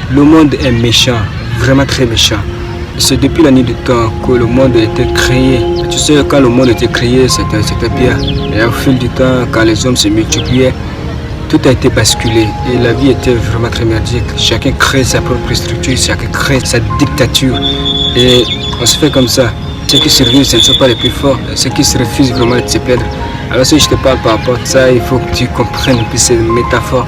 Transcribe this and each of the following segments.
Le monde est méchant, vraiment très méchant. C'est depuis la nuit du temps que le monde a été créé. Tu sais, quand le monde a été créé, c'était bien. Et au fil du temps, quand les hommes se multipliaient, tout a été basculé et la vie était vraiment très merdique. Chacun crée sa propre structure, chacun crée sa dictature. Et on se fait comme ça. Ceux qui survivent, ce ne sont pas les plus forts. Ceux qui se refusent vraiment de se plaindre. Alors si je te parle par rapport à ça, il faut que tu comprennes que c'est une métaphore,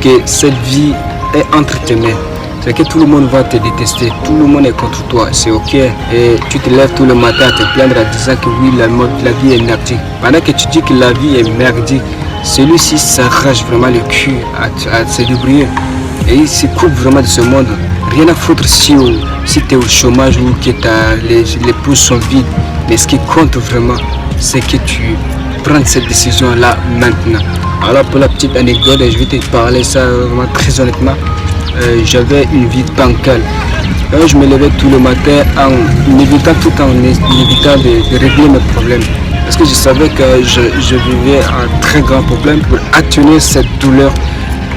que cette vie est entre tes mains. C'est que tout le monde va te détester, tout le monde est contre toi, c'est ok. Et tu te lèves tout le matin à te plaindre en disant que oui, la vie est merdique. Pendant que tu dis que la vie est merdique, celui-ci s'arrache vraiment le cul à se débrouiller. Et il se coupe vraiment de ce monde. Rien à foutre si tu es au chômage ou que les pouces sont vides. Mais ce qui compte vraiment, c'est que tu prends cette décision-là maintenant. Alors pour la petite anecdote, je vais te parler ça vraiment très honnêtement. J'avais une vie bancale. Je me levais tout le matin en évitant de régler mes problèmes. Parce que je savais que je vivais un très grand problème. Pour atténuer cette douleur,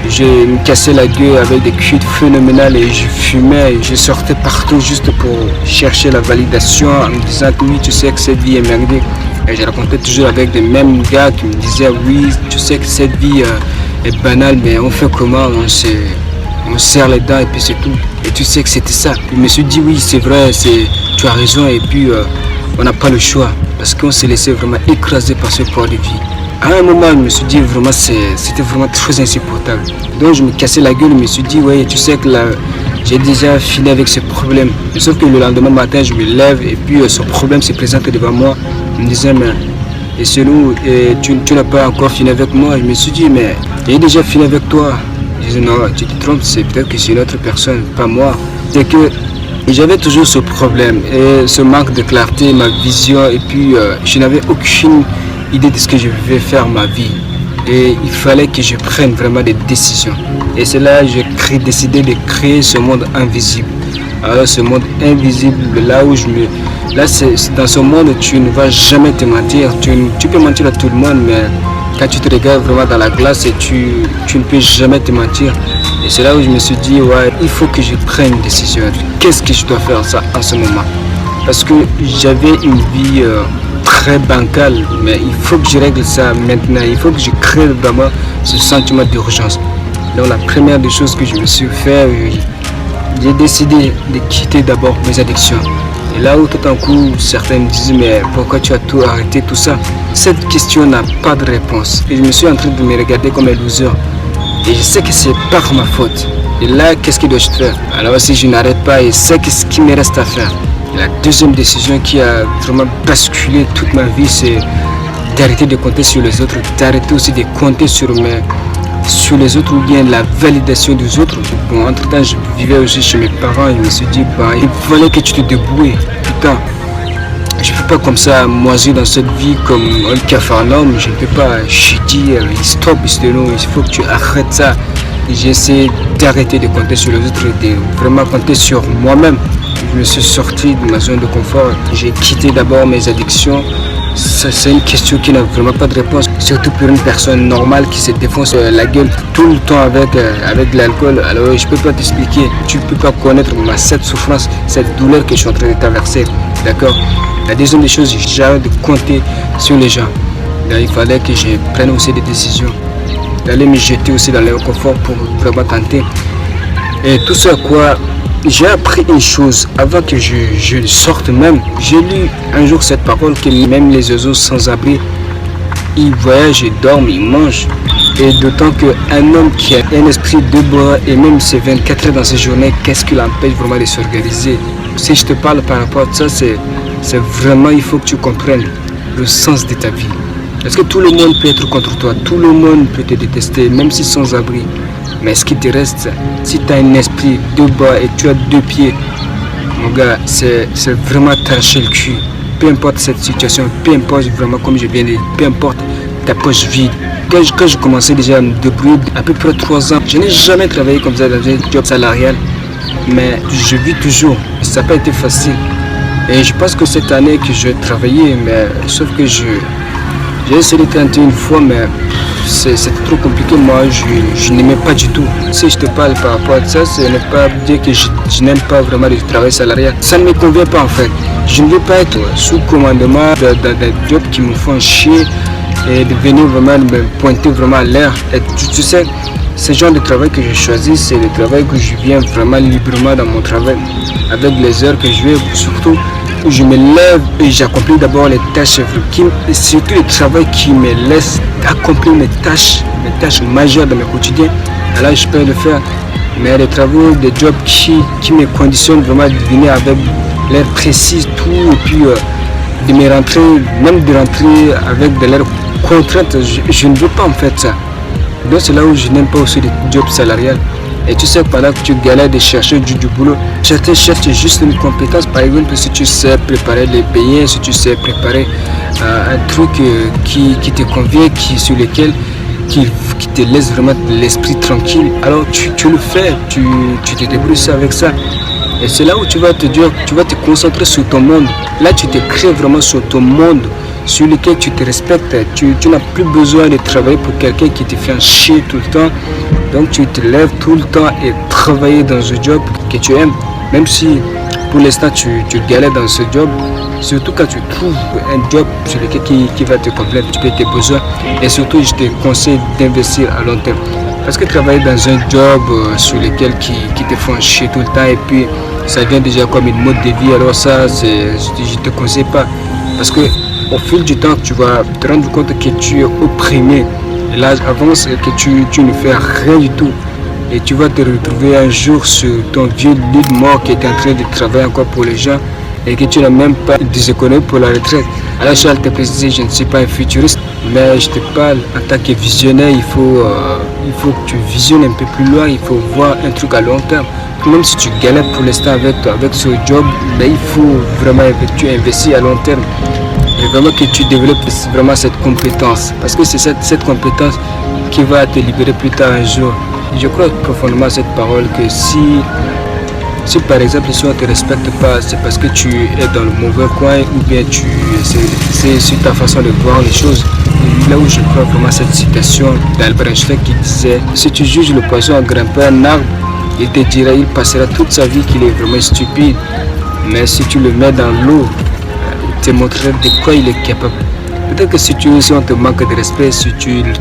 je me cassais la gueule avec des cuites phénoménales et je fumais. Je sortais partout juste pour chercher la validation en me disant que oui, tu sais que cette vie est merdique. Et je racontais toujours avec les mêmes gars qui me disaient oui, tu sais que cette vie est banale, mais on fait comment, on serre les dents et puis c'est tout. Et tu sais que c'était ça. Je me suis dit oui, c'est vrai, tu as raison et puis on n'a pas le choix parce qu'on s'est laissé vraiment écraser par ce corps de vie. À un moment, je me suis dit vraiment, c'était vraiment très insupportable. Donc je me cassais la gueule, je me suis dit ouais, tu sais que là, j'ai déjà fini avec ce problème. Sauf que le lendemain matin, je me lève et puis ce problème se présente devant moi. Je me disais mais et selon tu n'as pas encore fini avec moi. Je me suis dit mais j'ai déjà fini avec toi. Je disais non, tu te trompes, c'est peut-être que c'est une autre personne, pas moi. C'est que j'avais toujours ce problème et ce manque de clarté, ma vision et puis je n'avais aucune idée de ce que je devais faire ma vie. Et il fallait que je prenne vraiment des décisions. Et c'est là que j'ai décidé de créer ce monde invisible. Alors ce monde invisible, là où dans ce monde, tu ne vas jamais te mentir. Tu peux mentir à tout le monde, mais quand tu te regardes vraiment dans la glace, tu ne peux jamais te mentir. Et c'est là où je me suis dit, ouais, il faut que je prenne une décision. Qu'est-ce que je dois faire ça en ce moment? Parce que j'avais une vie très bancale, mais il faut que je règle ça maintenant. Il faut que je crée vraiment ce sentiment d'urgence. Donc la première des choses que je me suis fait, j'ai décidé de quitter d'abord mes addictions. Et là où tout en coup, certains me disent mais pourquoi tu as tout arrêté, tout ça? Cette question n'a pas de réponse. Et je me suis en train de me regarder comme un loser. Et je sais que c'est par ma faute. Et là, qu'est-ce que dois-je faire? Alors si je n'arrête pas, et c'est ce qui me reste à faire. La deuxième décision qui a vraiment basculé toute ma vie, c'est d'arrêter de compter sur les autres, d'arrêter aussi de compter sur les autres ou bien la validation des autres. Bon, entre temps, je vivais aussi chez mes parents et je me suis dit, bah, il fallait que tu te débrouilles. Putain, je ne peux pas comme ça moisir dans cette vie comme un cafarnaum. Je ne peux pas. Je dis, stop, il faut que tu arrêtes ça. J'ai essayé d'arrêter de compter sur les autres et de vraiment compter sur moi-même. Je me suis sorti de ma zone de confort. J'ai quitté d'abord mes addictions. C'est une question qui n'a vraiment pas de réponse, surtout pour une personne normale qui se défonce la gueule tout le temps avec de l'alcool. Alors je peux pas t'expliquer, tu peux pas connaître cette souffrance, cette douleur que je suis en train de traverser, d'accord? La deuxième des choses, j'arrête de compter sur les gens. Donc, il fallait que je prenne aussi des décisions, d'aller me jeter aussi dans l'inconfort pour vraiment tenter. Et tout ce à quoi j'ai appris une chose avant que je sorte même. J'ai lu un jour cette parole que même les oiseaux sans abri, ils voyagent, ils dorment, ils mangent. Et d'autant qu'un homme qui a un esprit de bois et même ses 24 heures dans ses journées, qu'est-ce qui l'empêche vraiment de s'organiser? Si je te parle par rapport à ça, c'est vraiment, il faut que tu comprennes le sens de ta vie. Parce que tout le monde peut être contre toi, tout le monde peut te détester, même si sans abri. Mais ce qui te reste, si tu as un esprit de bas et tu as deux pieds, mon gars, c'est vraiment t'arracher le cul. Peu importe cette situation, peu importe vraiment comme je viens de dire, peu importe ta poche vide. Quand je commençais déjà à me débrouiller, à peu près 3 ans, je n'ai jamais travaillé comme ça dans un job salarial. Mais je vis toujours, ça n'a pas été facile. Et je pense que cette année que je travaillais, mais sauf que J'ai essayé de tenter une fois, mais c'était trop compliqué. Moi, je n'aimais pas du tout. Si je te parle par rapport à ça, ce n'est pas dire que je n'aime pas vraiment le travail salarial. Ça ne me convient pas en fait. Je ne veux pas être sous commandement des jobs qui me font chier et de venir vraiment me pointer vraiment à l'air. Et tu sais, ce genre de travail que j'ai choisi, c'est le travail que je viens vraiment librement dans mon travail, avec les heures que je vais, surtout où je me lève et j'accomplis d'abord les tâches, et surtout le travail qui me laisse accomplir mes tâches majeures de mon quotidien. Alors je peux le faire. Mais les travaux, des jobs qui me conditionnent vraiment de venir avec l'heure précise, tout, et puis de me rentrer, même de rentrer avec de l'heure contrainte, je ne veux pas en fait ça. Donc c'est là où je n'aime pas aussi les jobs salariales. Et tu sais, pendant que tu galères de chercher du boulot, certains cherchent juste une compétence. Par exemple, si tu sais préparer les beignets, si tu sais préparer un truc qui te convient, sur lequel qui te laisse vraiment l'esprit tranquille, alors tu le fais, tu te débrouilles avec ça. Et c'est là où tu vas te dire, tu vas te concentrer sur ton monde. Là, tu te crées vraiment sur ton monde, sur lequel tu te respectes. Tu n'as plus besoin de travailler pour quelqu'un qui te fait chier tout le temps. Donc tu te lèves tout le temps et travailler dans un job que tu aimes. Même si pour l'instant tu galères dans ce job, surtout quand tu trouves un job sur lequel qui va te compléter un petit peu tes besoins. Et surtout, je te conseille d'investir à long terme. Parce que travailler dans un job sur lequel qui te font chier tout le temps et puis ça devient déjà comme une mode de vie, alors ça, je te conseille pas. Parce que au fil du temps, tu vas te rendre compte que tu es opprimé. Et l'âge avance et que tu ne fais rien du tout. Et tu vas te retrouver un jour sur ton vieux lit de mort qui est en train de travailler encore pour les gens et que tu n'as même pas des économies pour la retraite. Alors je vais te préciser, je ne suis pas un futuriste, mais je te parle en tant que visionnaire. Il faut que tu visionnes un peu plus loin, il faut voir un truc à long terme. Même si tu galères pour l'instant avec ce job, mais il faut vraiment que tu investis à long terme. Et vraiment que tu développes vraiment cette compétence. Parce que c'est cette compétence qui va te libérer plus tard un jour. Je crois profondément à cette parole que si par exemple si on ne te respecte pas, c'est parce que tu es dans le mauvais coin ou bien c'est sur ta façon de voir les choses. Et là où je crois vraiment cette citation d'Albert Einstein qui disait: si tu juges le poisson en grimpant un arbre, il te dira, il passera toute sa vie qu'il est vraiment stupide. Mais si tu le mets dans l'eau, il te montrera de quoi il est capable. Peut-être que si on te manque de respect, si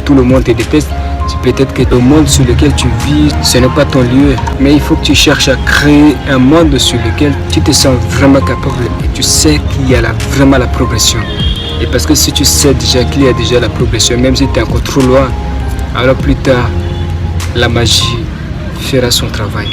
tout le monde te déteste, c'est peut-être que le monde sur lequel tu vis, ce n'est pas ton lieu. Mais il faut que tu cherches à créer un monde sur lequel tu te sens vraiment capable et tu sais qu'il y a vraiment la progression. Et parce que si tu sais déjà qu'il y a déjà la progression, même si tu es encore trop loin, alors plus tard, la magie fera son travail.